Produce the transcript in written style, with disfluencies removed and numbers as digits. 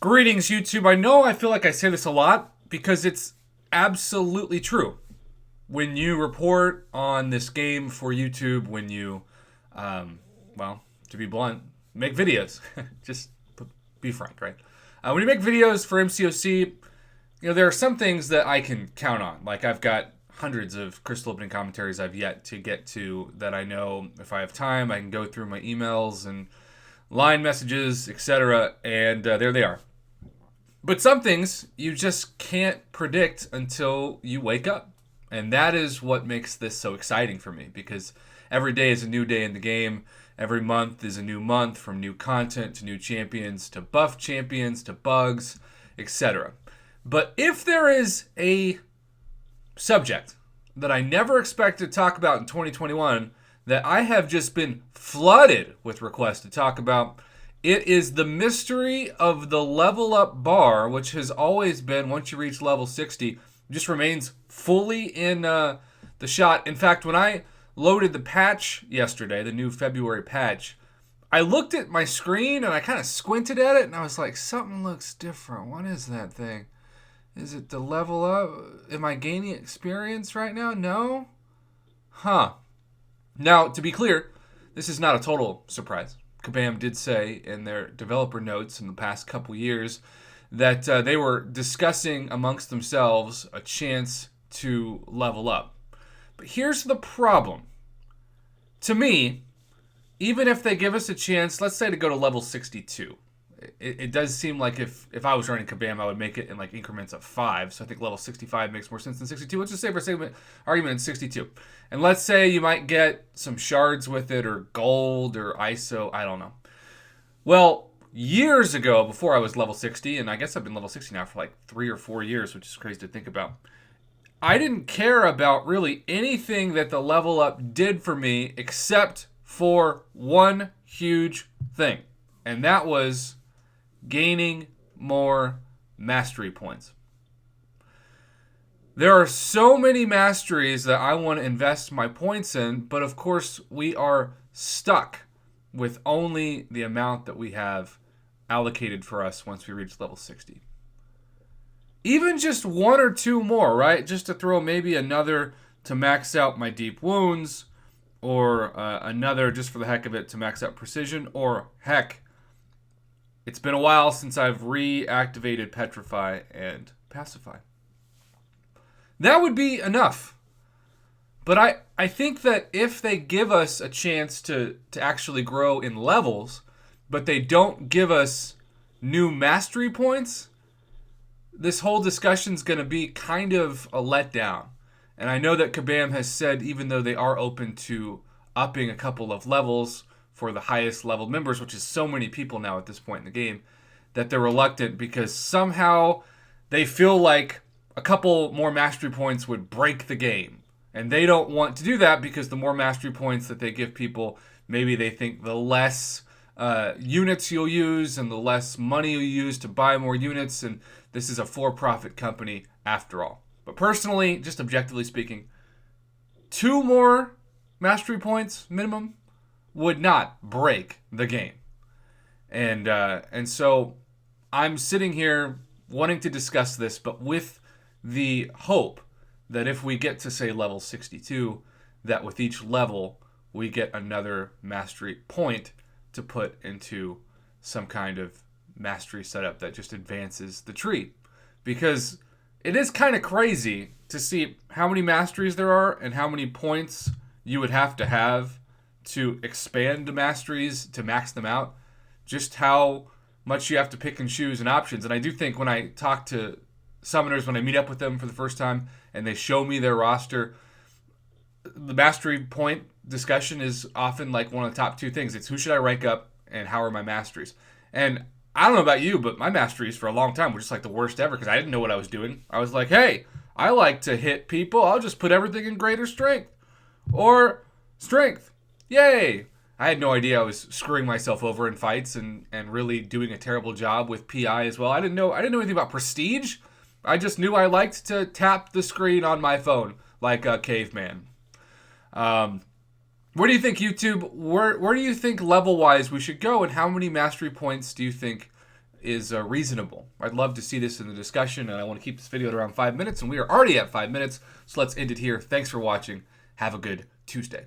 Greetings, YouTube. I know I feel like I say this a lot because it's absolutely true. When you report on this game for YouTube, when you, well, to be blunt, make videos, just be frank, right? When you make videos for MCOC, there are some things that I can count on. Like I've got hundreds of crystal opening commentaries I've yet to get to that I know if I have time, I can go through my emails and line messages, etc. And there they are. But some things you just can't predict until you wake up. And that is what makes this so exciting for me because every day is a new day in the game. Every month is a new month, from new content to new champions to buff champions to bugs, etc. But if there is a subject that I never expected to talk about in 2021 that I have just been flooded with requests to talk about, it is the mystery of the level up bar, which has always been, once you reach level 60, just remains fully in the shot. In fact, when I loaded the patch yesterday, the new February patch, I looked at my screen and I kind of squinted at it and I was like, something looks different. What is that thing? Is it the level up? Am I gaining experience right now? No? Huh. Now, to be clear, this is not a total surprise. Kabam did say in their developer notes in the past couple years that they were discussing amongst themselves a chance to level up. But here's the problem. To me, even if they give us a chance, let's say to go to level 62, it does seem like if I was running Kabam, I would make it in like increments of 5. So I think level 65 makes more sense than 62. Let's just say for sake of argument, it's 62. And let's say you might get some shards with it or gold or ISO. I don't know. Well, years ago, before I was level 60, and I guess I've been level 60 now for like 3 or 4 years, which is crazy to think about, I didn't care about really anything that the level up did for me except for one huge thing. And that was gaining more mastery points. There are so many masteries that I want to invest my points in, but of course we are stuck with only the amount that we have allocated for us once we reach level 60. Even just one or two more, right? Just to throw maybe another to max out my deep wounds, or another just for the heck of it to max out precision, or heck, it's been a while since I've reactivated Petrify and Pacify. That would be enough. But I think that if they give us a chance to actually grow in levels, but they don't give us new mastery points, this whole discussion's going to be kind of a letdown. And I know that Kabam has said, even though they are open to upping a couple of levels for the highest level members, which is so many people now at this point in the game, that they're reluctant because somehow they feel like a couple more mastery points would break the game. And they don't want to do that because the more mastery points that they give people, maybe they think the less units you'll use and the less money you'll use to buy more units. And this is a for-profit company after all. But personally, just objectively speaking, 2 more mastery points minimum would not break the game. And so I'm sitting here wanting to discuss this, but with the hope that if we get to, say, level 62, that with each level we get another mastery point to put into some kind of mastery setup that just advances the tree. Because it is kind of crazy to see how many masteries there are and how many points you would have to expand the masteries to max them out. Just how much you have to pick and choose and options. And I do think when I talk to summoners, when I meet up with them for the first time and they show me their roster, the mastery point discussion is often like one of the top 2 things. It's who should I rank up and how are my masteries. And I don't know about you, but my masteries for a long time were just like the worst ever because I didn't know what I was doing. I was like, hey, I like to hit people. I'll just put everything in greater strength. Or strength. Yay! I had no idea I was screwing myself over in fights and really doing a terrible job with PI as well. I didn't know anything about prestige. I just knew I liked to tap the screen on my phone like a caveman. Where do you think, YouTube, where do you think level-wise we should go, and how many mastery points do you think is reasonable. I'd love to see this in the discussion, and I want to keep this video at around 5 minutes, and we are already at 5 minutes, so let's end it here. Thanks for watching. Have a good Tuesday.